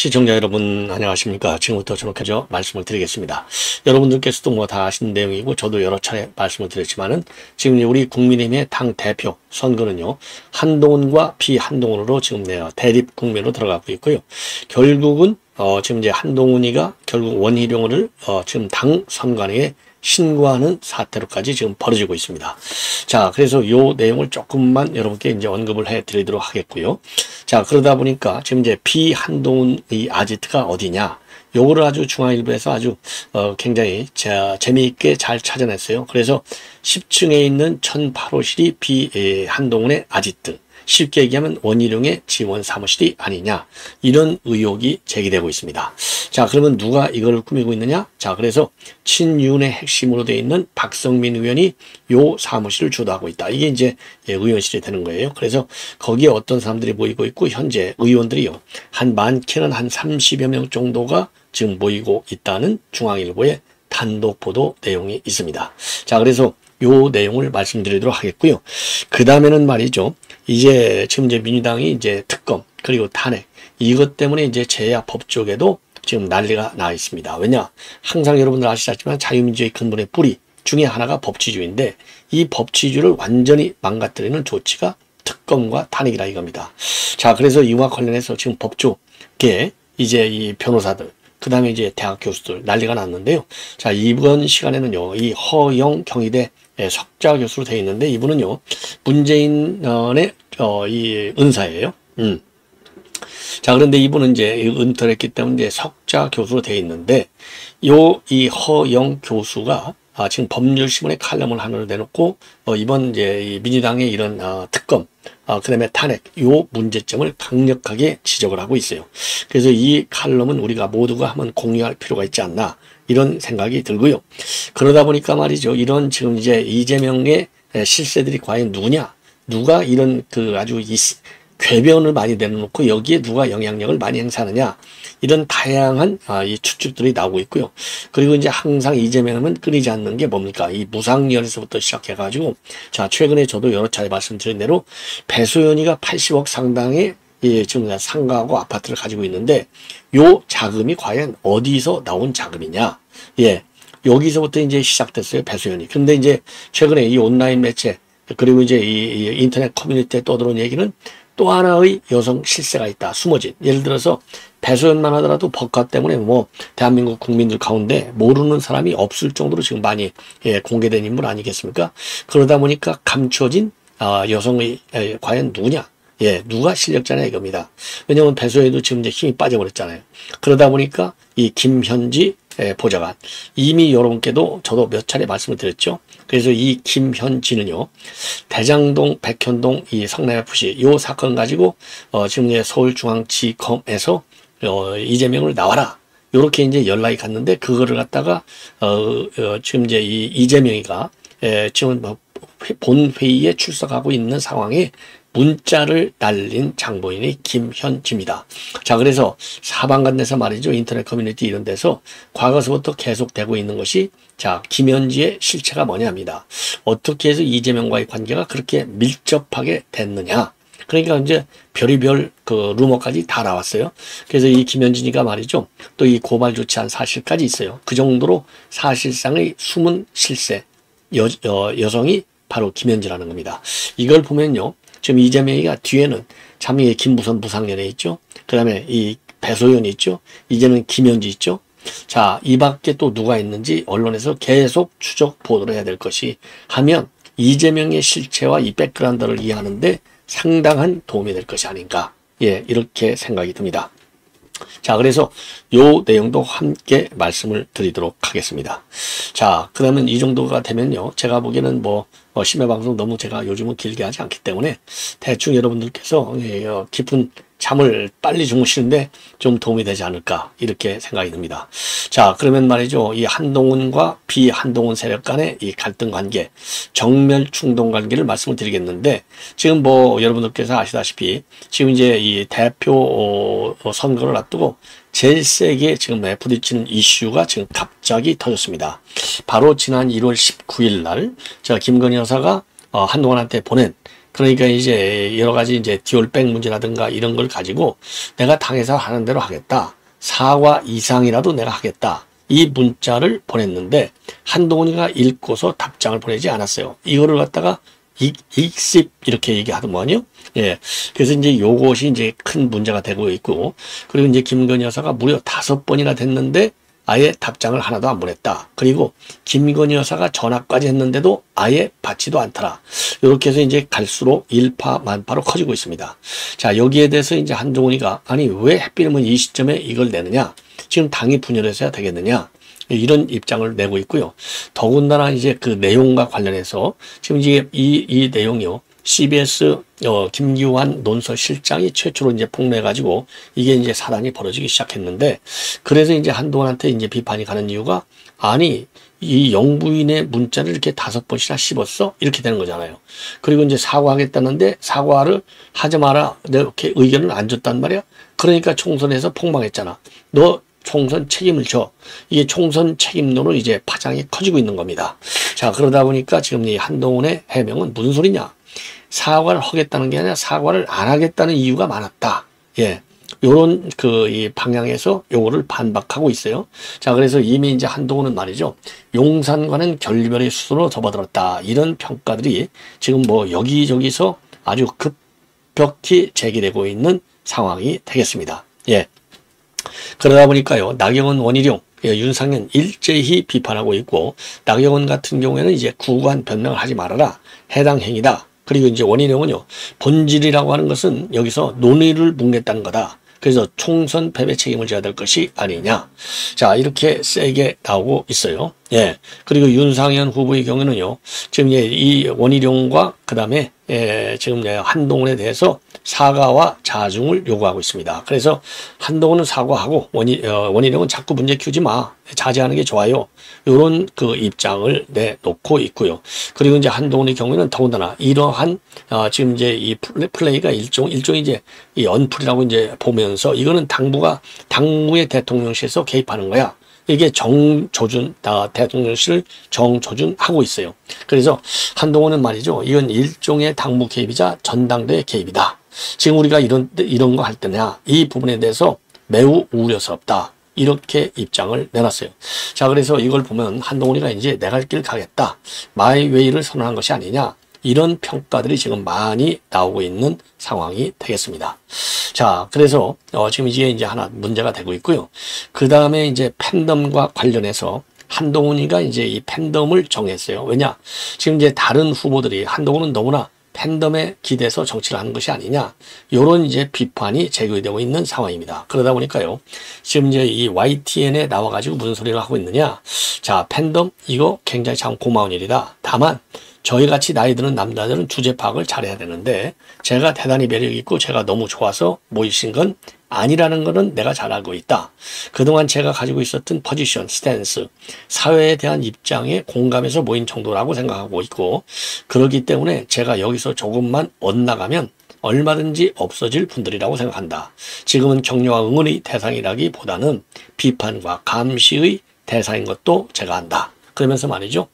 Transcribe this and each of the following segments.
시청자 여러분 안녕하십니까. 지금부터 저녁까지 말씀을 드리겠습니다. 여러분들께서도 뭐 다 아시는 내용이고 저도 여러 차례 말씀을 드렸지만은 지금 우리 국민의힘의 당 대표 선거는요, 한동훈과 비한동훈으로 지금 대립 국면으로 들어가고 있고요. 결국은 지금 이제 한동훈이가 결국 원희룡을 지금 당 선관위에 신고하는 사태로까지 지금 벌어지고 있습니다. 자, 그래서 요 내용을 조금만 여러분께 이제 언급을 해 드리도록 하겠고요. 자, 그러다 보니까 지금 이제 비한동훈 이 아지트가 어디냐? 요거를 아주 중앙일보에서 아주 굉장히 재미있게 잘 찾아냈어요. 그래서 10층에 있는 1008호실이 비한동훈의 아지트. 쉽게 얘기하면 원희룡의 지원 사무실이 아니냐, 이런 의혹이 제기되고 있습니다. 자, 그러면 누가 이걸 꾸미고 있느냐? 자, 그래서 친윤의 핵심으로 되어 있는 박성민 의원이 요 사무실을 주도하고 있다. 이게 이제 의원실이 되는 거예요. 그래서 거기에 어떤 사람들이 모이고 있고, 현재 의원들이요, 많게는 한 30여 명 정도가 지금 모이고 있다는 중앙일보의 단독 보도 내용이 있습니다. 자, 그래서 요 내용을 말씀드리도록 하겠고요. 그 다음에는 말이죠, 이제 지금 이제 민주당이 이제 특검 그리고 탄핵 이것 때문에 이제 제야법 쪽에도 지금 난리가 나 있습니다. 왜냐? 항상 여러분들 아시겠지만 자유민주주의 근본의 뿌리 중에 하나가 법치주의인데, 이 법치주의를 완전히 망가뜨리는 조치가 특검과 탄핵이라 이겁니다. 자, 그래서 이와 관련해서 지금 법조계 이제 이 변호사들, 그 다음에 이제 대학 교수들 난리가 났는데요. 자, 이번 시간에는요, 이 허영 경희대 석좌 교수로 되어 있는데, 이분은요, 문재인의 이 은사예요. 자, 그런데 이분은 이제 은퇴를 했기 때문에 이제 석좌 교수로 되어 있는데, 이 허영 교수가 지금 법률신문에 칼럼을 하나를 내놓고 이번 이제 이 민주당의 이런 특검, 그 다음에 탄핵, 요 문제점을 강력하게 지적을 하고 있어요. 그래서 이 칼럼은 우리가 모두가 한번 공유할 필요가 있지 않나, 이런 생각이 들고요. 그러다 보니까 말이죠, 이런 지금 이제 이재명의 실세들이 과연 누구냐, 누가 이런 아주 궤변을 많이 내놓고 여기에 누가 영향력을 많이 행사하느냐, 이런 다양한 이 추측들이 나오고 있고요. 그리고 이제 항상 이재명은 끊이지 않는 게 뭡니까? 이 무상열에서부터 시작해가지고, 자, 최근에 저도 여러 차례 말씀드린 대로 배소연이가 80억 상당의 지금 상가하고 아파트를 가지고 있는데, 요 자금이 과연 어디서 나온 자금이냐? 예, 여기서부터 이제 시작됐어요, 배소연이. 근데 이제 최근에 이 온라인 매체 그리고 이제 이 인터넷 커뮤니티에 떠들어온 얘기는 또 하나의 여성 실세가 있다, 숨어진. 예를 들어서 배소연만 하더라도 법과 때문에 뭐 대한민국 국민들 가운데 모르는 사람이 없을 정도로 지금 많이 공개된 인물 아니겠습니까? 그러다 보니까 감춰진 여성의 과연 누구냐? 예, 누가 실력자냐 이겁니다. 왜냐하면 배소연도 지금 이제 힘이 빠져버렸잖아요. 그러다 보니까 이 김현지 보좌관, 이미 여러분께도 저도 몇 차례 말씀을 드렸죠. 그래서 이 김현지는요, 대장동, 백현동, 이 성남FC 요 사건 가지고 지금 이제 서울중앙지검에서 이재명을 나와라, 요렇게 이제 연락이 갔는데, 그거를 갖다가 지금 이제 이 이재명이가 지금 본 회의에 출석하고 있는 상황에 문자를 날린 장본인이 김현지입니다. 자, 그래서 사방간에서 말이죠, 인터넷 커뮤니티 이런 데서 과거서부터 계속되고 있는 것이, 자, 김현지의 실체가 뭐냐입니다. 어떻게 해서 이재명과의 관계가 그렇게 밀접하게 됐느냐. 그러니까 이제 별의별 루머까지 다 나왔어요. 그래서 이 김현진이가 말이죠, 또 이 고발 조치한 사실까지 있어요. 그 정도로 사실상의 숨은 실세 여성이 바로 김현지라는 겁니다. 이걸 보면요, 지금 이재명이가 뒤에는 참 김무선 부상연예 있죠. 그 다음에 이 배소연이 있죠. 이재명 김현지 있죠. 자, 이 밖에 또 누가 있는지 언론에서 계속 추적 보도를 해야 될 것이, 하면 이재명의 실체와 이 백그라운드를 이해하는데 상당한 도움이 될 것이 아닌가, 예, 이렇게 생각이 듭니다. 자, 그래서 요 내용도 함께 말씀을 드리도록 하겠습니다. 자, 그러면 이 정도가 되면요, 제가 보기에는 심야방송 너무 제가 요즘은 길게 하지 않기 때문에 대충 여러분들께서 깊은 잠을 빨리 주무시는데 좀 도움이 되지 않을까, 이렇게 생각이 듭니다. 자, 그러면 말이죠, 이 한동훈과 비한동훈 세력 간의 이 갈등 관계, 정멸 충동 관계를 말씀을 드리겠는데, 지금 여러분들께서 아시다시피 지금 이제 이 대표 선거를 앞두고 제일 세게 지금 부딪히는 이슈가 지금 갑자기 터졌습니다. 바로 지난 1월 19일 날, 김건희 여사가 한동훈한테 보낸 그러니까 이제 여러 가지 이제 디올백 문제라든가 이런 걸 가지고 내가 당에서 하는 대로 하겠다. 사과 이상이라도 내가 하겠다. 이 문자를 보냈는데 한동훈이가 읽고서 답장을 보내지 않았어요. 이거를 갖다가 익십 이렇게 얘기하더만요. 예. 그래서 이제 요것이 이제 큰 문제가 되고 있고, 그리고 이제 김건희 여사가 무려 5번이나 됐는데 아예 답장을 하나도 안 보냈다. 그리고 김건희 여사가 전화까지 했는데도 아예 받지도 않더라. 이렇게 해서 이제 갈수록 일파만파로 커지고 있습니다. 자, 여기에 대해서 이제 한동훈이가 아니 왜 하필이면 이 시점에 이걸 내느냐? 지금 당이 분열해서야 되겠느냐? 이런 입장을 내고 있고요. 더군다나 이제 그 내용과 관련해서 지금 이제 이 내용이요. CBS 김기환 논설실장이 최초로 이제 폭로해가지고 이게 이제 사단이 벌어지기 시작했는데, 그래서 이제 한동훈한테 이제 비판이 가는 이유가 아니 이 영부인의 문자를 이렇게 5번씩이나 씹었어? 이렇게 되는 거잖아요. 그리고 이제 사과하겠다는데 사과를 하지 마라. 이렇게 의견을 안 줬단 말이야. 그러니까 총선에서 폭망했잖아. 너 총선 책임을 져. 이게 총선 책임론으로 이제 파장이 커지고 있는 겁니다. 자, 그러다 보니까 지금 이 한동훈의 해명은 무슨 소리냐? 사과를 하겠다는 게 아니라 사과를 안 하겠다는 이유가 많았다. 예. 요런 이 방향에서 요거를 반박하고 있어요. 자, 그래서 이미 이제 한동훈은 말이죠. 용산과는 결별의 수순으로 접어들었다. 이런 평가들이 지금 뭐 여기저기서 아주 급격히 제기되고 있는 상황이 되겠습니다. 예. 그러다 보니까요, 나경원, 원희룡, 윤상현 일제히 비판하고 있고, 나경원 같은 경우에는 이제 구구한 변명을 하지 말아라. 해당 행위다. 그리고 이제 원희룡은요, 본질이라고 하는 것은 여기서 논의를 뭉갰다는 거다. 그래서 총선 패배 책임을 져야 될 것이 아니냐. 자, 이렇게 세게 나오고 있어요. 예. 그리고 윤상현 후보의 경우는요, 지금 이 원희룡과 그 다음에 지금 한동훈에 대해서 사과와 자중을 요구하고 있습니다. 그래서 한동훈은 사과하고 원희룡은 자꾸 문제 키우지 마. 자제하는 게 좋아요. 이런 그 입장을 내놓고 있고요. 그리고 이제 한동훈의 경우에는 더군다나 이러한 지금 이제 이 플레이가 일종의 이제 이 언플이라고 이제 보면서 이거는 당무의 대통령실에서 개입하는 거야. 이게 정조준, 대통령실을 정조준하고 있어요. 그래서 한동훈은 말이죠. 이건 일종의 당무 개입이자 전당대회 개입이다. 지금 우리가 이런 거 할 때냐, 이 부분에 대해서 매우 우려스럽다. 이렇게 입장을 내놨어요. 자, 그래서 이걸 보면 한동훈이가 이제 내 갈 길 가겠다. 마이웨이를 선언한 것이 아니냐. 이런 평가들이 지금 많이 나오고 있는 상황이 되겠습니다. 자, 그래서 지금 이게 이제 하나 문제가 되고 있고요. 그 다음에 이제 팬덤과 관련해서 한동훈이가 이제 이 팬덤을 정했어요. 왜냐? 지금 이제 다른 후보들이 한동훈은 너무나 팬덤에 기대서 정치를 하는 것이 아니냐. 요런 이제 비판이 제기되고 있는 상황입니다. 그러다 보니까요. 지금 이제 이 YTN에 나와가지고 무슨 소리를 하고 있느냐. 자, 팬덤 이거 굉장히 참 고마운 일이다. 다만 저희같이 나이 드는 남자들은 주제 파악을 잘해야 되는데 제가 대단히 매력 있고 제가 너무 좋아서 모이신 건 아니라는 것은 내가 잘 알고 있다. 그동안 제가 가지고 있었던 포지션, 스탠스, 사회에 대한 입장에 공감해서 모인 정도라고 생각하고 있고, 그렇기 때문에 제가 여기서 조금만 엇나가면 얼마든지 없어질 분들이라고 생각한다. 지금은 격려와 응원의 대상이라기보다는 비판과 감시의 대상인 것도 제가 안다. 그러면서 말이죠.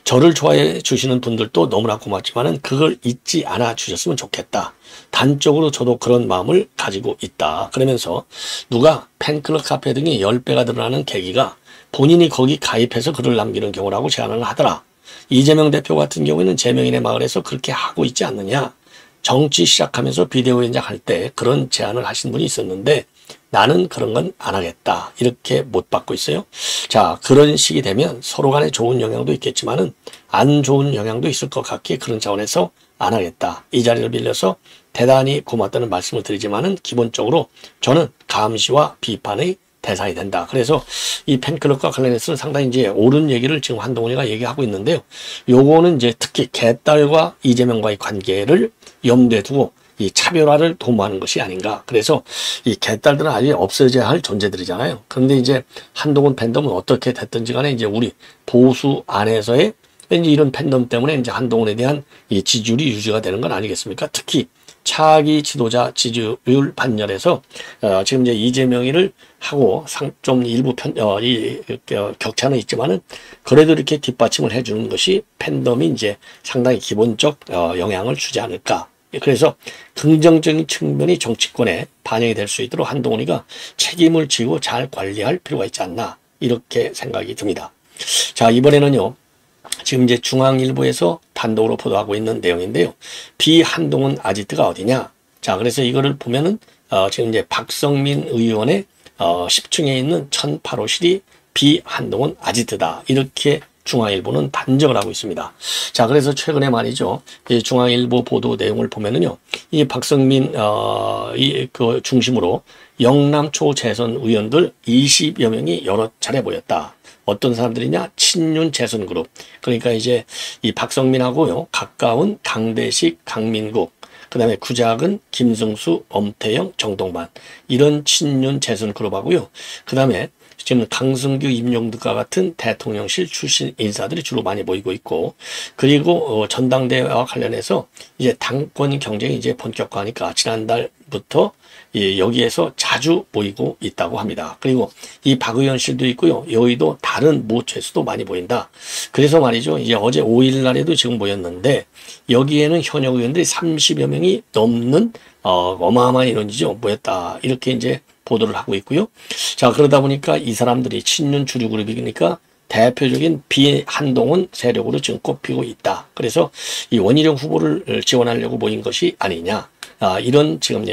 저를 좋아해 주시는 분들도 너무나 고맙지만은 그걸 잊지 않아 주셨으면 좋겠다. 단적으로 저도 그런 마음을 가지고 있다. 그러면서 누가 팬클럽 카페 등이 10배가 늘어나는 계기가 본인이 거기 가입해서 글을 남기는 경우라고 제안을 하더라. 이재명 대표 같은 경우에는 제명인의 마을에서 그렇게 하고 있지 않느냐. 정치 시작하면서 비대오 연장 할 때 그런 제안을 하신 분이 있었는데 나는 그런 건 안 하겠다. 이렇게 못 받고 있어요. 자, 그런 식이 되면 서로 간에 좋은 영향도 있겠지만은 안 좋은 영향도 있을 것 같기에 그런 차원에서 안 하겠다. 이 자리를 빌려서 대단히 고맙다는 말씀을 드리지만은 기본적으로 저는 감시와 비판의 대상이 된다. 그래서 이 팬클럽과 관련해서는 상당히 이제 옳은 얘기를 지금 한동훈이가 얘기하고 있는데요. 요거는 이제 특히 개딸과 이재명과의 관계를 염두에 두고 이 차별화를 도모하는 것이 아닌가. 그래서 이 개딸들은 아예 없어져야 할 존재들이잖아요. 그런데 이제 한동훈 팬덤은 어떻게 됐든지 간에 이제 우리 보수 안에서의 이제 이런 팬덤 때문에 이제 한동훈에 대한 이 지지율이 유지가 되는 건 아니겠습니까? 특히 차기 지도자 지지율 반열에서 지금 이제 이재명이를 하고 좀 일부 격차는 있지만은 그래도 이렇게 뒷받침을 해주는 것이 팬덤이 이제 상당히 기본적 영향을 주지 않을까. 그래서 긍정적인 측면이 정치권에 반영이 될 수 있도록 한동훈이가 책임을 지고 잘 관리할 필요가 있지 않나 이렇게 생각이 듭니다. 자, 이번에는요. 지금 이제 중앙일보에서 단독으로 보도하고 있는 내용인데요. 비한동훈 아지트가 어디냐? 자, 그래서 이거를 보면은 지금 이제 박성민 의원의 10층에 있는 1008호실이 비한동훈 아지트다. 이렇게 중앙일보는 단정을 하고 있습니다. 자, 그래서 최근에 말이죠. 이 중앙일보 보도 내용을 보면은요. 이 박성민 그 중심으로 영남초 재선 의원들 20여 명이 여러 차례 모였다. 어떤 사람들이냐? 친윤 재선 그룹. 그러니까 이제 이 박성민하고요. 가까운 강대식, 강민국, 그 다음에 구작은 김승수, 엄태영, 정동반. 이런 친윤 재선 그룹하고요. 그 다음에 지금 강승규, 임용득과 같은 대통령실 출신 인사들이 주로 많이 모이고 있고, 그리고 전당대회와 관련해서 이제 당권 경쟁이 이제 본격화하니까 지난달부터 여기에서 자주 모이고 있다고 합니다. 그리고 이 박 의원실도 있고요. 여의도 다른 모처에서도 많이 모인다. 그래서 말이죠. 이제 어제 5일 날에도 지금 모였는데 여기에는 현역 의원들이 30여 명이 넘는 어마어마한 인원이죠. 모였다. 이렇게 이제 보도를 하고 있고요. 자, 그러다 보니까 이 사람들이 친윤 주류 그룹이니까 대표적인 비한동훈 세력으로 지금 꼽히고 있다. 그래서 이 원희룡 후보를 지원하려고 모인 것이 아니냐. 이런 지금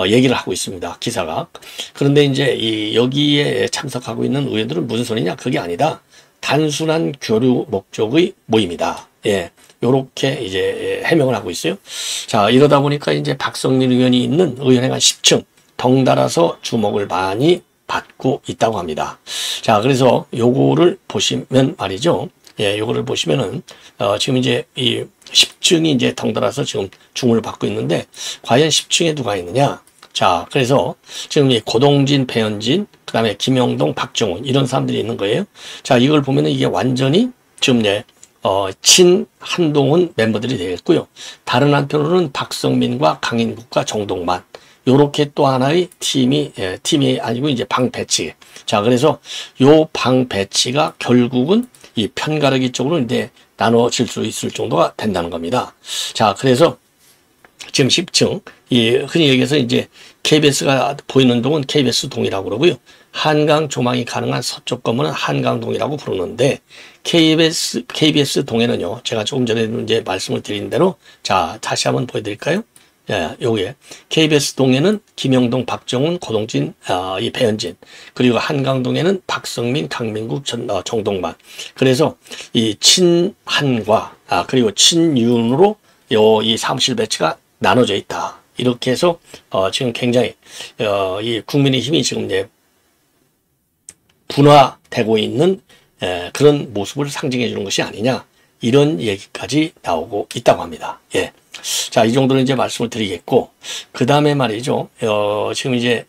얘기를 하고 있습니다. 기사가. 그런데 이제 여기에 참석하고 있는 의원들은 무슨 소리냐? 그게 아니다. 단순한 교류 목적의 모임이다. 예. 요렇게 이제 해명을 하고 있어요. 자, 이러다 보니까 이제 박성민 의원이 있는 의원회관 10층 덩달아서 주목을 많이 받고 있다고 합니다. 자, 그래서 요거를 보시면 말이죠. 예, 요거를 보시면은, 지금 이제 이 10층이 이제 덩달아서 지금 주목을 받고 있는데, 과연 10층에 누가 있느냐? 자, 그래서 지금 이 고동진, 배현진, 그 다음에 김영동, 박정훈, 이런 사람들이 있는 거예요. 자, 이걸 보면은 이게 완전히 지금 이제, 친 한동훈 멤버들이 되겠고요. 다른 한편으로는 박성민과 강인국과 정동만, 요렇게 또 하나의 팀이 아니고 이제 방 배치. 자, 그래서 요 방 배치가 결국은 이 편가르기 쪽으로 이제 나눠질 수 있을 정도가 된다는 겁니다. 자, 그래서 지금 10층, 흔히 얘기해서 이제 KBS가 보이는 동은 KBS 동이라고 그러고요. 한강 조망이 가능한 서쪽 건물은 한강동이라고 부르는데, KBS 동에는요, 제가 조금 전에도 이제 말씀을 드린 대로, 자, 다시 한번 보여드릴까요? 예, 요게 KBS 동에는 김영동, 박정훈, 고동진, 이 배현진, 그리고 한강동에는 박성민, 강민국, 정동만. 그래서 이 친한과 그리고 친윤으로 이 사무실 배치가 나눠져 있다. 이렇게 해서 지금 굉장히 이 국민의힘이 지금 이제 분화되고 있는 그런 모습을 상징해 주는 것이 아니냐, 이런 얘기까지 나오고 있다고 합니다. 예. 자, 이 정도는 이제 말씀을 드리겠고, 그 다음에 말이죠. 지금 이제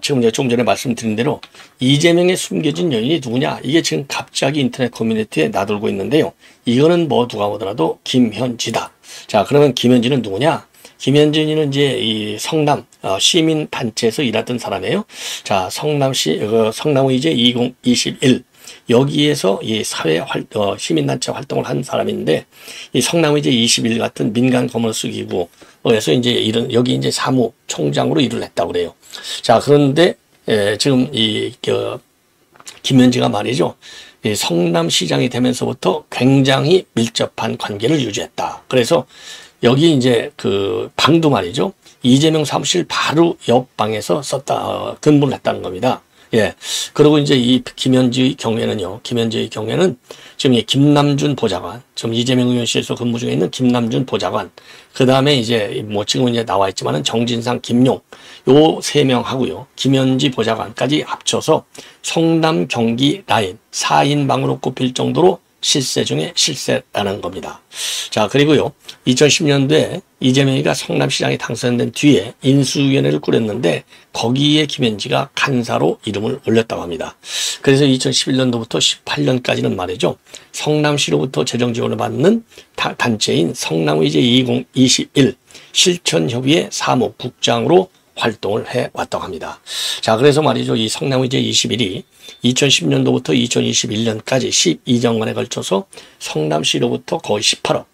지금 이제 좀 전에 말씀드린 대로 이재명의 숨겨진 연인이 누구냐? 이게 지금 갑자기 인터넷 커뮤니티에 나돌고 있는데요. 이거는 뭐 누가 보더라도 김현지다. 자, 그러면 김현지는 누구냐? 김현진이는 이제 이 성남 시민 단체에서 일하던 사람이에요. 자, 성남시 성남의제 2021 여기에서 이 시민단체 활동을 한 사람인데, 이 성남의제 21 같은 민간 커머스 기구에서 이제 여기 이제 사무총장으로 일을 했다고 그래요. 자, 그런데 지금 김현지가 말이죠. 이 성남시장이 되면서부터 굉장히 밀접한 관계를 유지했다. 그래서 여기 이제 그 방도 말이죠. 이재명 사무실 바로 옆 방에서 근무를 했다는 겁니다. 예. 그리고 이제 이 김현지의 경우에는 지금 김남준 보좌관, 지금 이재명 의원실에서 근무 중에 있는 김남준 보좌관, 그 다음에 이제 뭐 지금 이제 나와 있지만은 정진상, 김용, 요 3명하고요. 김현지 보좌관까지 합쳐서 성남 경기 라인 4인방으로 꼽힐 정도로 실세 중에 실세라는 겁니다. 자, 그리고요. 2010년도에 이재명이가 성남시장에 당선된 뒤에 인수위원회를 꾸렸는데 거기에 김현지가 간사로 이름을 올렸다고 합니다. 그래서 2011년도부터 18년까지는 말이죠. 성남시로부터 재정 지원을 받는 단체인 성남의제 2021 실천협의회 사무국장으로 활동을 해왔다고 합니다. 자, 그래서 말이죠. 이 성남의제 21이 2010년도부터 2021년까지 12년간에 걸쳐서 성남시로부터 거의 17억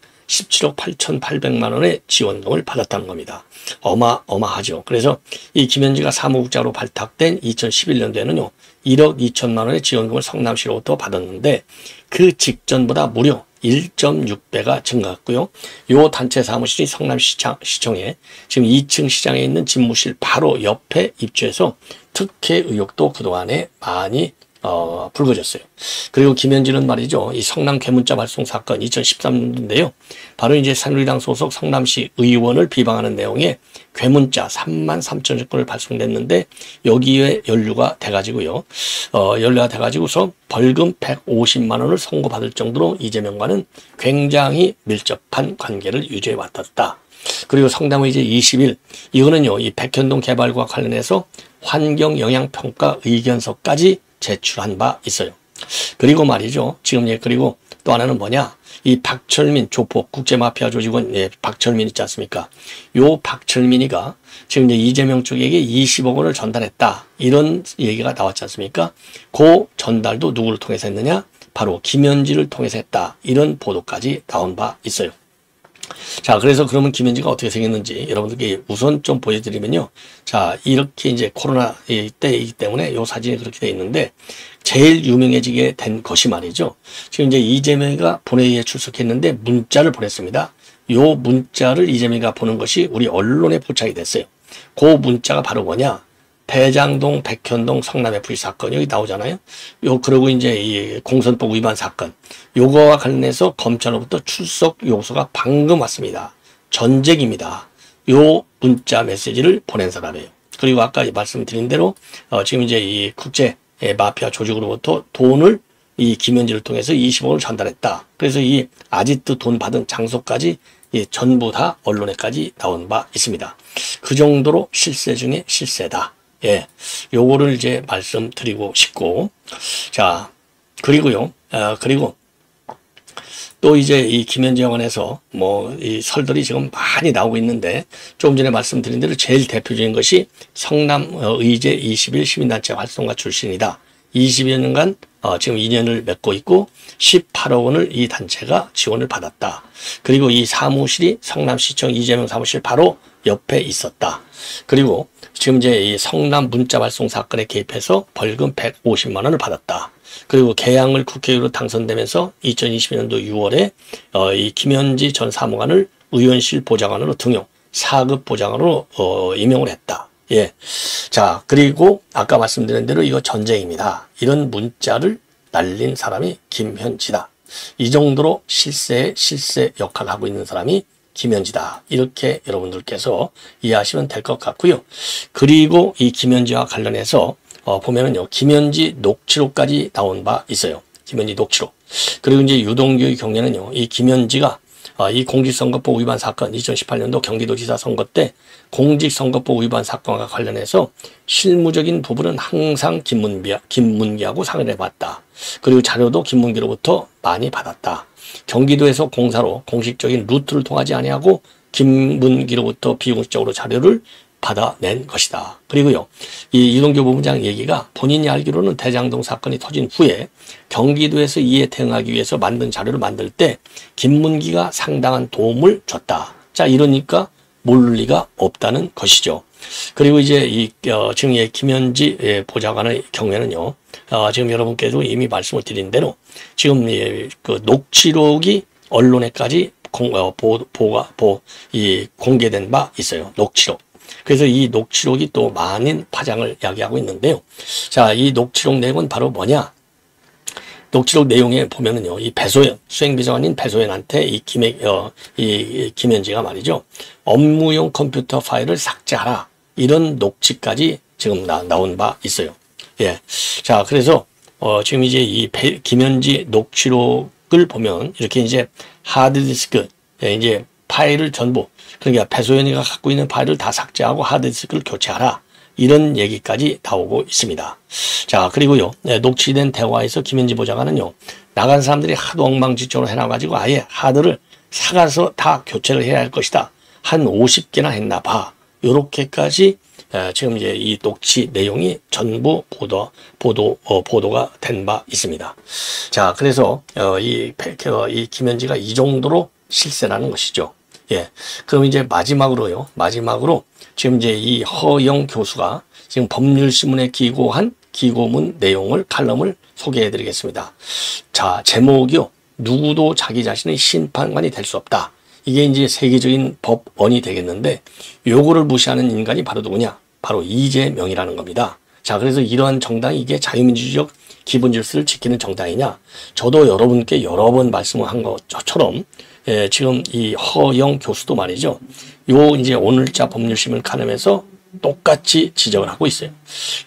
8,800만 원의 지원금을 받았다는 겁니다. 어마어마하죠. 그래서 이 김현지가 사무국장으로 발탁된 2011년도에는요. 1억 2천만 원의 지원금을 성남시로부터 받았는데 그 직전보다 무려 1.6배가 증가했고요. 요 단체 사무실이 성남시청에 지금 2층 시장에 있는 집무실 바로 옆에 입주해서 특혜 의혹도 그동안에 많이 불거졌어요. 그리고 김현지는 말이죠. 이 성남 괴문자 발송 사건 2013년도인데요. 바로 이제 새누리당 소속 성남시 의원을 비방하는 내용의 괴문자 33,000여 건을 발송됐는데 여기에 연루가 돼가지고요. 연루가 돼가지고서 벌금 150만 원을 선고받을 정도로 이재명과는 굉장히 밀접한 관계를 유지해 왔다. 그리고 성남의제 20일 이거는요. 이 백현동 개발과 관련해서 환경영향평가 의견서까지 제출한 바 있어요. 그리고 말이죠. 지금 그리고 또 하나는 뭐냐? 이 박철민 조폭 국제마피아 조직원 박철민 있지 않습니까? 요 박철민이가 지금 이재명 쪽에게 20억 원을 전달했다. 이런 얘기가 나왔지 않습니까? 그 전달도 누구를 통해서 했느냐? 바로 김현지를 통해서 했다. 이런 보도까지 나온 바 있어요. 자, 그래서 그러면 김현지가 어떻게 생겼는지 여러분들께 우선 좀 보여드리면요. 자, 이렇게 이제 코로나 때이기 때문에 요 사진이 그렇게 돼 있는데 제일 유명해지게 된 것이 말이죠. 지금 이제 이재명이가 본회의에 출석했는데 문자를 보냈습니다. 요 문자를 이재명이가 보는 것이 우리 언론에 포착이 됐어요. 그 문자가 바로 뭐냐? 대장동, 백현동, 성남FC 사건 여기 나오잖아요. 그리고 이제 이 공선법 위반 사건 요거와 관련해서 검찰로부터 출석 요구서가 방금 왔습니다. 전쟁입니다. 요 문자 메시지를 보낸 사람이에요. 그리고 아까 말씀드린 대로 지금 이제 이 국제 마피아 조직으로부터 돈을 이 김현지를 통해서 20억을 전달했다. 그래서 이 아지트 돈 받은 장소까지 전부 다 언론에까지 나온 바 있습니다. 그 정도로 실세 중에 실세다. 예, 요거를 이제 말씀드리고 싶고, 자, 그리고요, 그리고 또 이제 이 김현지에 관해서 이 설들이 지금 많이 나오고 있는데, 조금 전에 말씀드린 대로 제일 대표적인 것이 성남의제 21 시민단체 활동가 출신이다. 20여 년간 지금 2년을 맺고 있고 18억 원을 이 단체가 지원을 받았다. 그리고 이 사무실이 성남시청 이재명 사무실 바로 옆에 있었다. 그리고 지금 이제 이 성남 문자 발송 사건에 개입해서 벌금 150만 원을 받았다. 그리고 개항을 국회의원으로 당선되면서 2020년도 6월에 이 김현지 전 사무관을 의원실 보좌관으로 등용, 4급 보좌관으로 임용을 했다. 예. 자, 그리고 아까 말씀드린 대로 이거 전쟁입니다. 이런 문자를 날린 사람이 김현지다. 이 정도로 실세 역할을 하고 있는 사람이 김현지다. 이렇게 여러분들께서 이해하시면 될 것 같고요. 그리고 이 김현지와 관련해서 보면은요, 김현지 녹취록까지 나온 바 있어요. 김현지 녹취록. 그리고 이제 유동규의 경우에는요, 이 김현지가 이 공직선거법 위반 사건 2018년도 경기도지사 선거 때 공직선거법 위반 사건과 관련해서 실무적인 부분은 항상 김문기하고 상의를 해봤다. 그리고 자료도 김문기로부터 많이 받았다. 경기도에서 공사로 공식적인 루트를 통하지 아니하고 김문기로부터 비공식적으로 자료를 받아낸 것이다. 그리고요, 이 유동규 부부장 얘기가 본인이 알기로는 대장동 사건이 터진 후에 경기도에서 이에 대응하기 위해서 만든 자료를 만들 때 김문기가 상당한 도움을 줬다. 자, 이러니까 모를 리가 없다는 것이죠. 그리고 이제 지금 김현지 보좌관의 경우에는요, 지금 여러분께도 이미 말씀을 드린 대로 지금 그 녹취록이 언론에까지 공개된 바 있어요. 녹취록. 그래서 이 녹취록이 또 많은 파장을 야기하고 있는데요. 자, 이 녹취록 내용은 바로 뭐냐? 녹취록 내용에 보면은요, 이 배소연, 수행비서관인 배소연한테 이 김현지가 말이죠, 업무용 컴퓨터 파일을 삭제하라. 이런 녹취까지 지금 나온 바 있어요. 예. 자, 그래서, 지금 이제 김현지 녹취록 을 보면 이렇게 이제 하드디스크, 이제 파일을 전부, 그러니까 배소연이가 갖고 있는 파일을 다 삭제하고 하드디스크를 교체하라. 이런 얘기까지 나오고 있습니다. 자, 그리고요, 녹취된 대화에서 김현지 보좌관은요, 나간 사람들이 하도 엉망진창으로 해놔가지고 아예 하드를 사가서 다 교체를 해야 할 것이다. 한 50개나 했나 봐. 요렇게까지 지금 이제 이 녹취 내용이 전부 보도가 된 바 있습니다. 자, 그래서 이 김현지가 이 정도로 실세라는 것이죠. 예. 그럼 이제 마지막으로 지금 이제 이 허영 교수가 지금 법률신문에 기고한 기고문 내용을 칼럼을 소개해 드리겠습니다. 자, 제목이요. 누구도 자기 자신의 심판관이 될 수 없다. 이게 이제 세계적인 법언이 되겠는데 요거를 무시하는 인간이 바로 누구냐? 바로 이재명이라는 겁니다. 자, 그래서 이러한 정당이 이게 자유민주주의적 기본 질서를 지키는 정당이냐? 저도 여러분께 여러 번 말씀을 한 것처럼 지금 이 허영 교수도 말이죠. 요 이제 오늘자 법률신문 칼럼에서 똑같이 지적을 하고 있어요.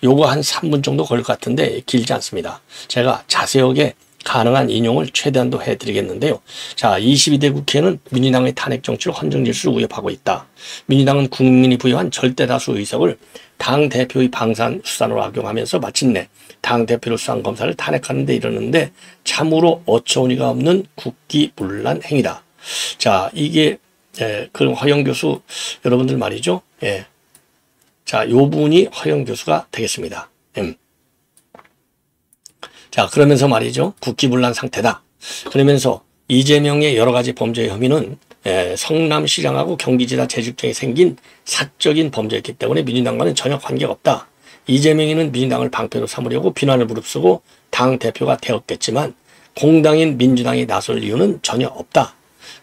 요거 한 3분 정도 걸릴 것 같은데 길지 않습니다. 제가 자세하게 가능한 인용을 최대한도 해드리겠는데요. 자, 22대 국회는 민주당의 탄핵 정치로 헌정 질서를 위협하고 있다. 민주당은 국민이 부여한 절대다수 의석을 당대표의 방산 수단으로 악용하면서 마침내 당대표를 수상 검사를 탄핵하는 데 이르는데 참으로 어처구니가 없는 국기문란 행위다. 자, 이게 그럼 허영 교수 여러분들 말이죠. 예. 자, 요 분이 허영 교수가 되겠습니다. 자, 그러면서 말이죠. 국기문란 상태다. 그러면서 이재명의 여러 가지 범죄 혐의는 성남시장하고 경기지사 재직증에 생긴 사적인 범죄였기 때문에 민주당과는 전혀 관계가 없다. 이재명이는 민주당을 방패로 삼으려고 비난을 무릅쓰고 당대표가 되었겠지만 공당인 민주당이 나설 이유는 전혀 없다.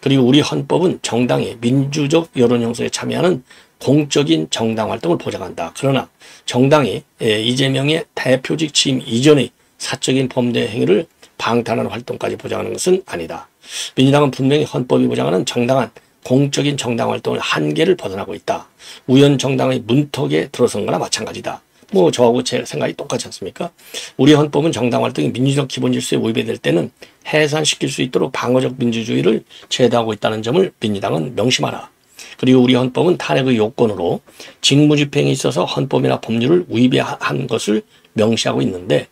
그리고 우리 헌법은 정당이 민주적 여론 형성에 참여하는 공적인 정당 활동을 보장한다. 그러나 정당이 이재명의 대표직 취임 이전의 사적인 범죄 행위를 방탄하는 활동까지 보장하는 것은 아니다. 민주당은 분명히 헌법이 보장하는 정당한 공적인 정당 활동을 한계를 벗어나고 있다. 우연 정당의 문턱에 들어선 거나 마찬가지다. 뭐 저하고 제 생각이 똑같지 않습니까? 우리 헌법은 정당 활동이 민주적 기본 질서에 위배될 때는 해산시킬 수 있도록 방어적 민주주의를 제도하고 있다는 점을 민주당은 명심하라. 그리고 우리 헌법은 탄핵의 요건으로 직무집행에 있어서 헌법이나 법률을 위배한 것을 명시하고 있는데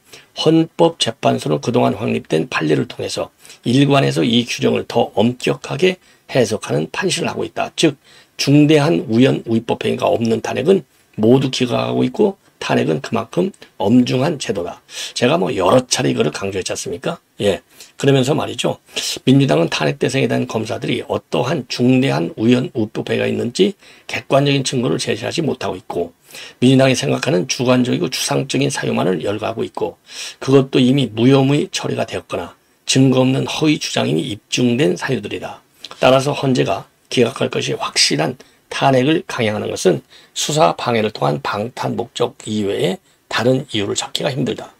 헌법재판소는 그동안 확립된 판례를 통해서 일관해서 이 규정을 더 엄격하게 해석하는 판시를 하고 있다. 즉 중대한 우연 위법 행위가 없는 탄핵은 모두 기각하고 있고 탄핵은 그만큼 엄중한 제도다. 제가 뭐 여러 차례 이거를 강조했지 않습니까? 예. 그러면서 말이죠. 민주당은 탄핵 대상에 대한 검사들이 어떠한 중대한 우연 위법 행위가 있는지 객관적인 증거를 제시하지 못하고 있고 민주당이 생각하는 주관적이고 추상적인 사유만을 열거하고 있고 그것도 이미 무혐의 처리가 되었거나 증거 없는 허위 주장이 입증된 사유들이다. 따라서 헌재가 기각할 것이 확실한 탄핵을 강행하는 것은 수사 방해를 통한 방탄 목적 이외에 다른 이유를 찾기가 힘들다.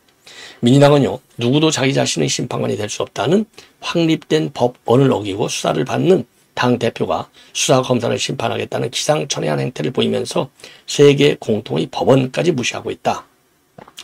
민주당은요. 누구도 자기 자신의 심판관이 될 수 없다는 확립된 법원을 어기고 수사를 받는 당대표가 수사검사를 심판하겠다는 기상천외한 행태를 보이면서 세계 공통의 법원까지 무시하고 있다.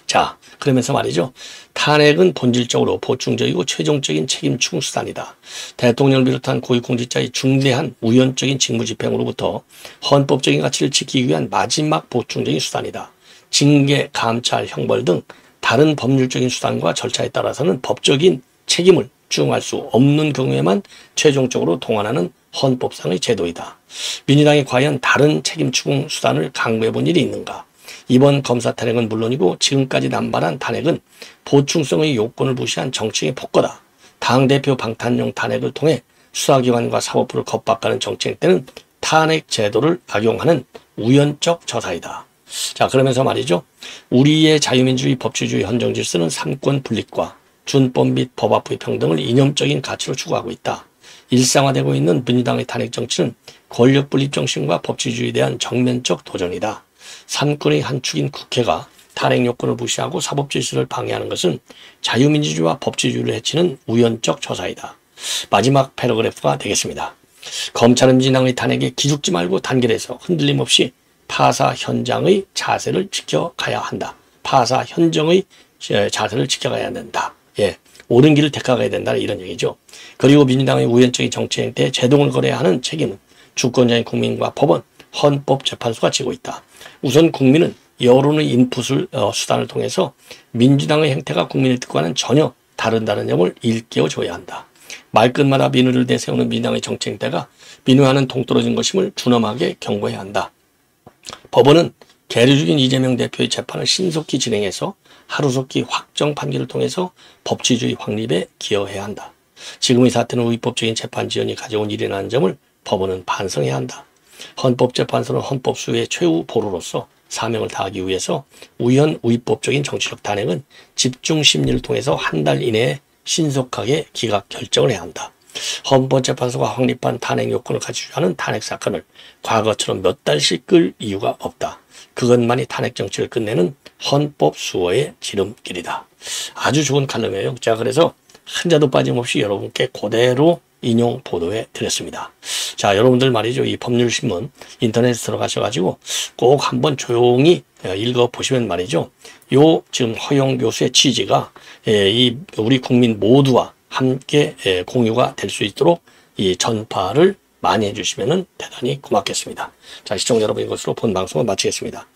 자, 그러면서 말이죠. 탄핵은 본질적으로 보충적이고 최종적인 책임 추궁 수단이다. 대통령을 비롯한 고위공직자의 중대한 우연적인 직무집행으로부터 헌법적인 가치를 지키기 위한 마지막 보충적인 수단이다. 징계, 감찰, 형벌 등 다른 법률적인 수단과 절차에 따라서는 법적인 책임을 추궁할 수 없는 경우에만 최종적으로 동원하는 헌법상의 제도이다. 민주당이 과연 다른 책임 추궁 수단을 강구해 본 일이 있는가? 이번 검사 탄핵은 물론이고 지금까지 남발한 탄핵은 보충성의 요건을 무시한 정치의 폭거다. 당대표 방탄용 탄핵을 통해 수사기관과 사법부를 겁박하는 정치행 때는 탄핵 제도를 악용하는 우연적 저사이다. 자, 그러면서 말이죠. 우리의 자유민주주의 법치주의 헌정질서는 삼권 분립과 준법 및 법 앞의 평등을 이념적인 가치로 추구하고 있다. 일상화되고 있는 민주당의 탄핵 정치는 권력 분립 정신과 법치주의에 대한 정면적 도전이다. 삼권의 한 축인 국회가 탄핵 요건을 무시하고 사법 질서를 방해하는 것은 자유민주주의와 법치주의를 해치는 우연적 저사이다. 마지막 패러그래프가 되겠습니다. 검찰은 민주당의 탄핵에 기죽지 말고 단결해서 흔들림 없이 파사 현장의 자세를 지켜가야 한다. 파사 현정의 자세를 지켜가야 된다. 예, 옳은 길을 택하게 된다는 이런 얘기죠. 그리고 민주당의 우연적인 정치 행태에 제동을 걸어야 하는 책임은 주권자인 국민과 법원, 헌법재판소가 지고 있다. 우선 국민은 여론의 인풋을 수단을 통해서 민주당의 행태가 국민의 뜻과는 전혀 다른다는 점을 일깨워줘야 한다. 말끝마다 민의를 내세우는 민주당의 정치 행태가 민의와는 동떨어진 것임을 준엄하게 경고해야 한다. 법원은 계류 중인 이재명 대표의 재판을 신속히 진행해서 하루속히 확정 판결을 통해서 법치주의 확립에 기여해야 한다. 지금의 사태는 위법적인 재판 지연이 가져온 일이라는 점을 법원은 반성해야 한다. 헌법재판소는 헌법수의 최후 보루로서 사명을 다하기 위해서 우연 위법적인 정치적 탄핵은 집중 심리를 통해서 한 달 이내에 신속하게 기각 결정을 해야 한다. 헌법재판소가 확립한 탄핵 요건을 갖추지 않은 탄핵 사건을 과거처럼 몇 달씩 끌 이유가 없다. 그것만이 탄핵 정치를 끝내는 헌법 수호의 지름길이다. 아주 좋은 칼럼이에요. 자, 그래서 한자도 빠짐없이 여러분께 그대로 인용 보도해 드렸습니다. 자, 여러분들 말이죠. 이 법률신문 인터넷에 들어가셔가지고 꼭 한번 조용히 읽어보시면 말이죠. 요 지금 허용 교수의 취지가 이 우리 국민 모두와 함께 공유가 될 수 있도록 이 전파를 많이 해주시면 대단히 고맙겠습니다. 자, 시청자 여러분, 이것으로 본 방송을 마치겠습니다.